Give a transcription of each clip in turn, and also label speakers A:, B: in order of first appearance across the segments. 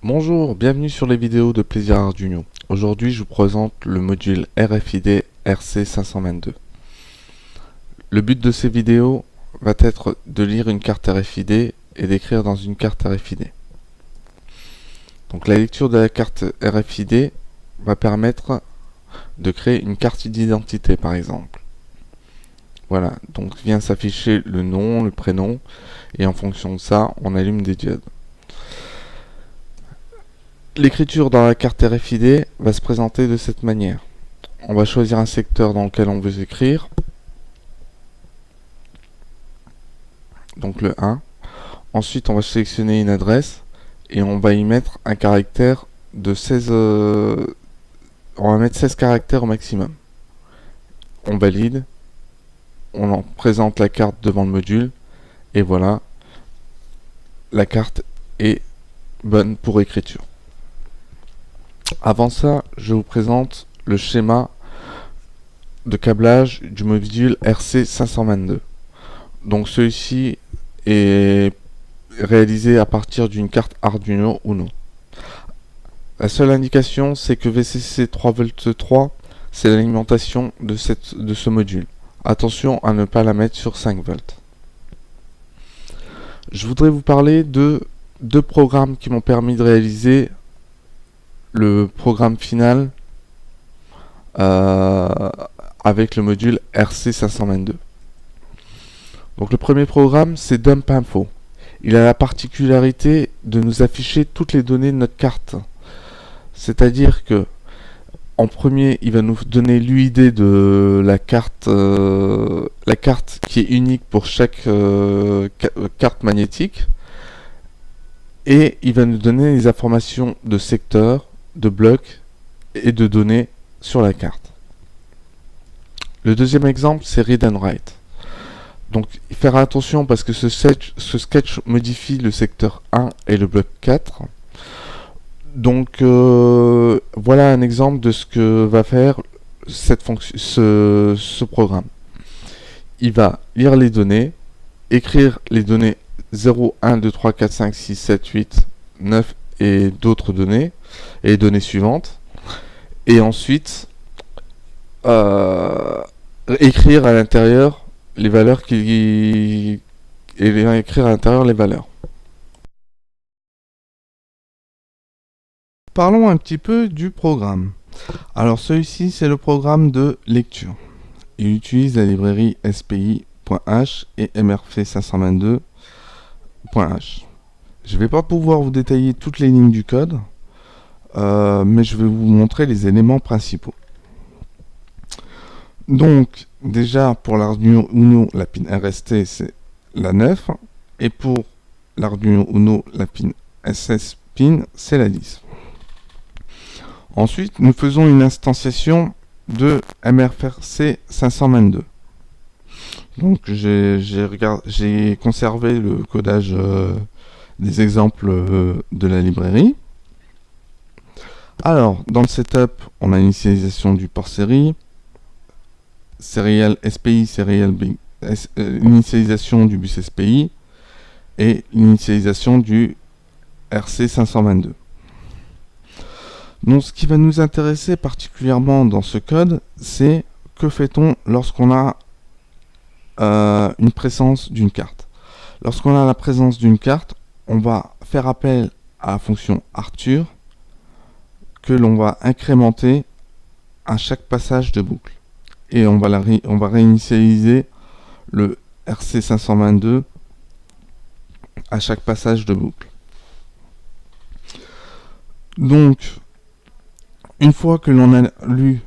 A: Bonjour, bienvenue sur les vidéos de Plaisir Arduino. Aujourd'hui, je vous présente le module RFID RC522. Le but de ces vidéos va être de lire une carte RFID et d'écrire dans une carte RFID. Donc la lecture de la carte RFID va permettre de créer une carte d'identité par exemple. Voilà, donc vient s'afficher le nom, le prénom, et en fonction de ça, on allume des diodes. L'écriture dans la carte RFID va se présenter de cette manière. On va choisir un secteur dans lequel on veut écrire. Donc le 1. Ensuite, on va sélectionner une adresse et on va y mettre un caractère de 16... on va mettre 16 caractères au maximum. On valide. On en présente la carte devant le module. Et voilà. La carte est bonne pour écriture. Avant ça, je vous présente le schéma de câblage du module RC522. Donc celui-ci est réalisé à partir d'une carte Arduino Uno. La seule indication, c'est que VCC 3V3, c'est l'alimentation de ce module. Attention à ne pas la mettre sur 5 volts. Je voudrais vous parler de deux programmes qui m'ont permis de réaliser le programme final avec le module RC522. Donc le premier programme, c'est Dump Info. Il a la particularité de nous afficher toutes les données de notre carte. C'est-à-dire que en premier, il va nous donner l'UID de la carte qui est unique pour chaque carte magnétique. Et il va nous donner les informations de secteur, de blocs et de données sur la carte. Le deuxième exemple, c'est Read and Write. Donc, faire attention parce que ce sketch modifie le secteur 1 et le bloc 4. Donc, voilà un exemple de ce que va faire ce programme. Il va lire les données, écrire les données 0, 1, 2, 3, 4, 5, 6, 7, 8, 9 et d'autres données, et les données suivantes. Et ensuite, écrire à l'intérieur les valeurs écrire à l'intérieur les valeurs. Parlons un petit peu du programme. Alors celui-ci, c'est le programme de lecture. Il utilise la librairie SPI.h et MRF522.h. Je ne vais pas pouvoir vous détailler toutes les lignes du code, mais je vais vous montrer les éléments principaux. Donc, déjà, pour l'Arduino Uno, la pin RST, c'est la 9. Et pour l'Arduino Uno, la pin SS pin, c'est la 10. Ensuite, nous faisons une instantiation de MRFRC 522. Donc, j'ai conservé le codage des exemples de la librairie. Alors, dans le setup, on a l'initialisation du port série, Serial SPI, l'initialisation du bus SPI et l'initialisation du RC522. Donc ce qui va nous intéresser particulièrement dans ce code, c'est que fait-on lorsqu'on a une présence d'une carte. Lorsqu'on a la présence d'une carte, on va faire appel à la fonction Arthur que l'on va incrémenter à chaque passage de boucle. Et on va réinitialiser le RC522 à chaque passage de boucle. Donc, une fois que l'on a lu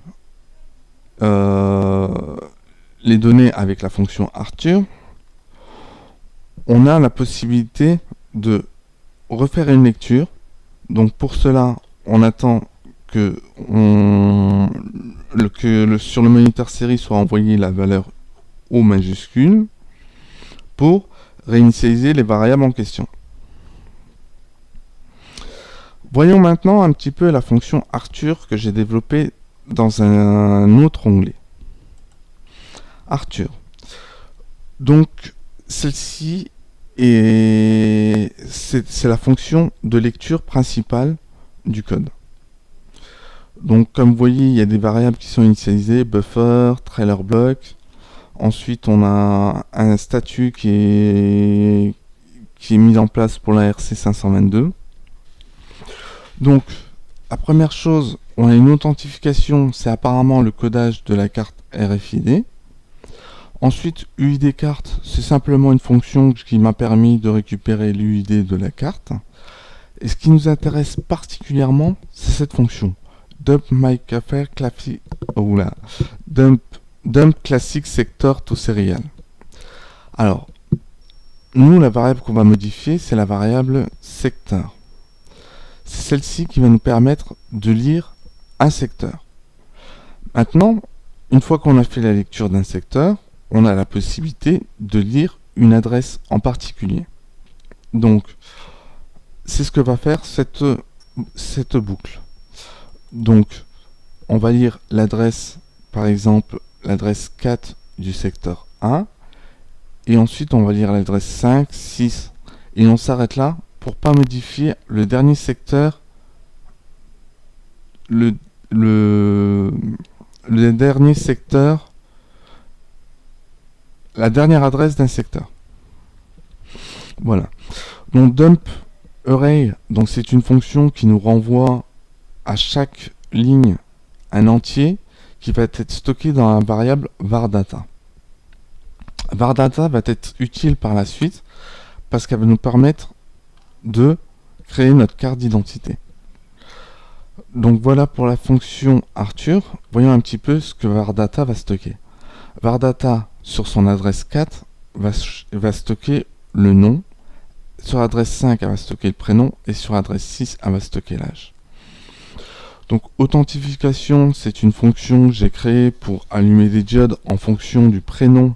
A: les données avec la fonction Arthur, on a la possibilité de refaire une lecture. Donc pour cela, on attend que sur le moniteur série soit envoyée la valeur O majuscule pour réinitialiser les variables en question. Voyons maintenant un petit peu la fonction Arthur que j'ai développée dans un autre onglet. Arthur. Donc celle-ci Et c'est la fonction de lecture principale du code. Donc comme vous voyez, il y a des variables qui sont initialisées, buffer, trailer block. Ensuite, on a un statut qui est mis en place pour la RC 522. Donc, la première chose, on a une authentification, c'est apparemment le codage de la carte RFID. Ensuite, UID carte, c'est simplement une fonction qui m'a permis de récupérer l'UID de la carte. Et ce qui nous intéresse particulièrement, c'est cette fonction. Dump my café classic, dump classic sector to serial. Alors, nous, la variable qu'on va modifier, c'est la variable secteur. C'est celle-ci qui va nous permettre de lire un secteur. Maintenant, une fois qu'on a fait la lecture d'un secteur, on a la possibilité de lire une adresse en particulier. Donc, c'est ce que va faire cette boucle. Donc, on va lire l'adresse, par exemple, l'adresse 4 du secteur 1, et ensuite on va lire l'adresse 5, 6, et on s'arrête là pour pas modifier le dernier secteur, le dernier secteur, la dernière adresse d'un secteur. Voilà. Donc dump array, donc c'est une fonction qui nous renvoie à chaque ligne un entier qui va être stocké dans la variable vardata. Vardata va être utile par la suite parce qu'elle va nous permettre de créer notre carte d'identité. Donc voilà pour la fonction Arthur. Voyons un petit peu ce que vardata va stocker. Vardata, sur son adresse 4, va stocker le nom. Sur l'adresse 5, elle va stocker le prénom. Et sur l'adresse 6, elle va stocker l'âge. Donc authentification, c'est une fonction que j'ai créée pour allumer des diodes en fonction du prénom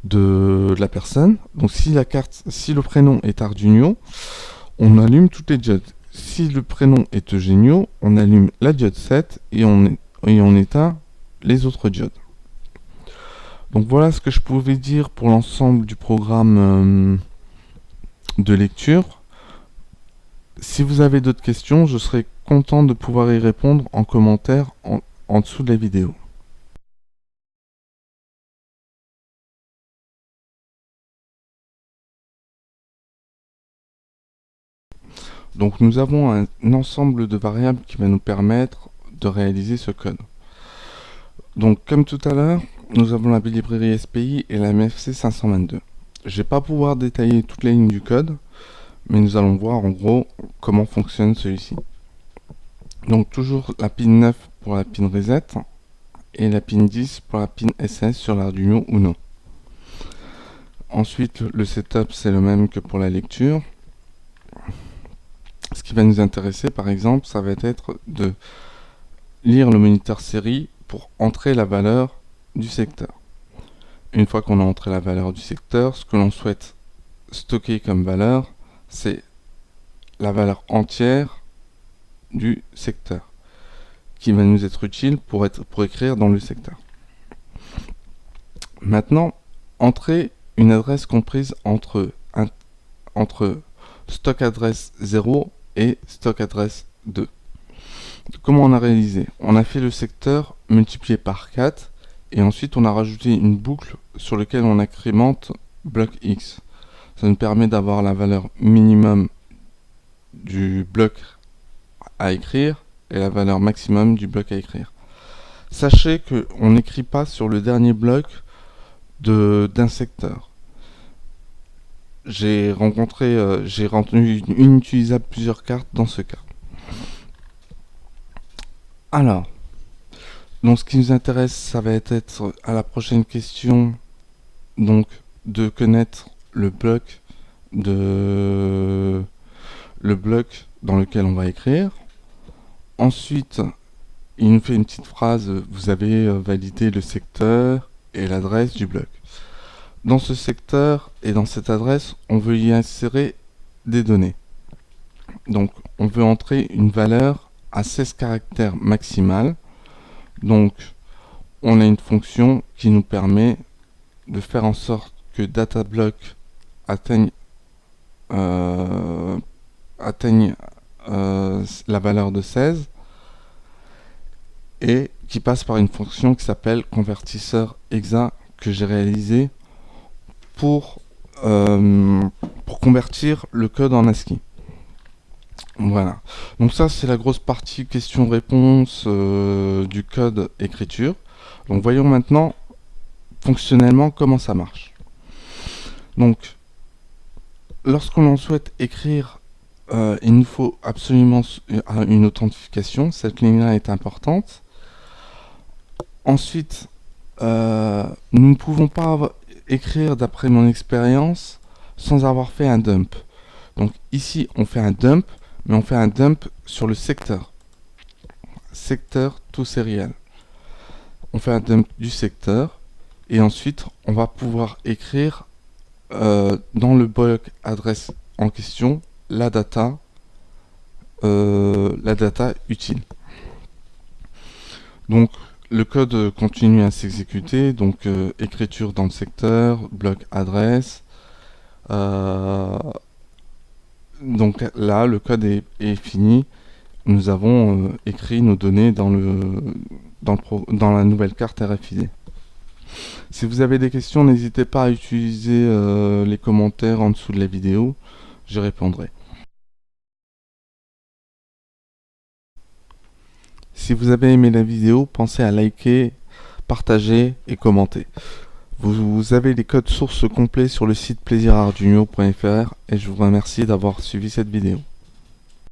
A: de la personne. Donc si le prénom est Arduino, on allume toutes les diodes. Si le prénom est Eugenio, on allume la diode 7 et on éteint les autres diodes. Donc voilà ce que je pouvais dire pour l'ensemble du programme de lecture. Si vous avez d'autres questions, je serai content de pouvoir y répondre en commentaire en dessous de la vidéo. Donc nous avons un ensemble de variables qui va nous permettre de réaliser ce code. Donc comme tout à l'heure, nous avons la librairie SPI et la MFC 522. Je vais pas pouvoir détailler toutes les lignes du code, mais nous allons voir en gros comment fonctionne celui-ci. Donc toujours la pin 9 pour la pin reset et la pin 10 pour la pin SS sur l'Arduino Uno. Ensuite le setup c'est le même que pour la lecture. Ce qui va nous intéresser par exemple, ça va être de lire le moniteur série pour entrer la valeur du secteur. Une fois qu'on a entré la valeur du secteur, ce que l'on souhaite stocker comme valeur, c'est la valeur entière du secteur, qui va nous être utile pour écrire dans le secteur. Maintenant, entrer une adresse comprise entre stock adresse 0 et stock adresse 2. Comment on a réalisé? On a fait le secteur multiplié par 4 et ensuite on a rajouté une boucle sur laquelle on incrémente bloc X. Ça nous permet d'avoir la valeur minimum du bloc à écrire et la valeur maximum du bloc à écrire. Sachez qu'on n'écrit pas sur le dernier bloc d'un secteur. J'ai rendu inutilisable plusieurs cartes dans ce cas. Alors, donc ce qui nous intéresse, ça va être à la prochaine question, donc de connaître le bloc dans lequel on va écrire. Ensuite, il nous fait une petite phrase, vous avez validé le secteur et l'adresse du bloc. Dans ce secteur et dans cette adresse, on veut y insérer des données. Donc, on veut entrer une valeur à 16 caractères maximal. Donc, on a une fonction qui nous permet de faire en sorte que DataBlock atteigne, euh, atteigne la valeur de 16 et qui passe par une fonction qui s'appelle convertisseur hexa que j'ai réalisé pour convertir le code en ASCII. Voilà. Donc ça, c'est la grosse partie question-réponse du code écriture. Donc voyons maintenant fonctionnellement comment ça marche. Donc, lorsqu'on souhaite écrire, il nous faut absolument une authentification. Cette ligne-là est importante. Ensuite, nous ne pouvons pas écrire, d'après mon expérience, sans avoir fait un dump. Donc ici, on fait un dump, mais on fait un dump sur le secteur. Secteur to serial. On fait un dump du secteur, et ensuite, on va pouvoir écrire dans le bloc adresse en question la data utile. Donc le code continue à s'exécuter, donc écriture dans le secteur, bloc adresse. Donc là, le code est fini. Nous avons écrit nos données dans la nouvelle carte RFID. Si vous avez des questions, n'hésitez pas à utiliser les commentaires en dessous de la vidéo, j'y répondrai. Si vous avez aimé la vidéo, pensez à liker, partager et commenter. Vous avez les codes sources complets sur le site plaisirarduino.fr et je vous remercie d'avoir suivi cette vidéo.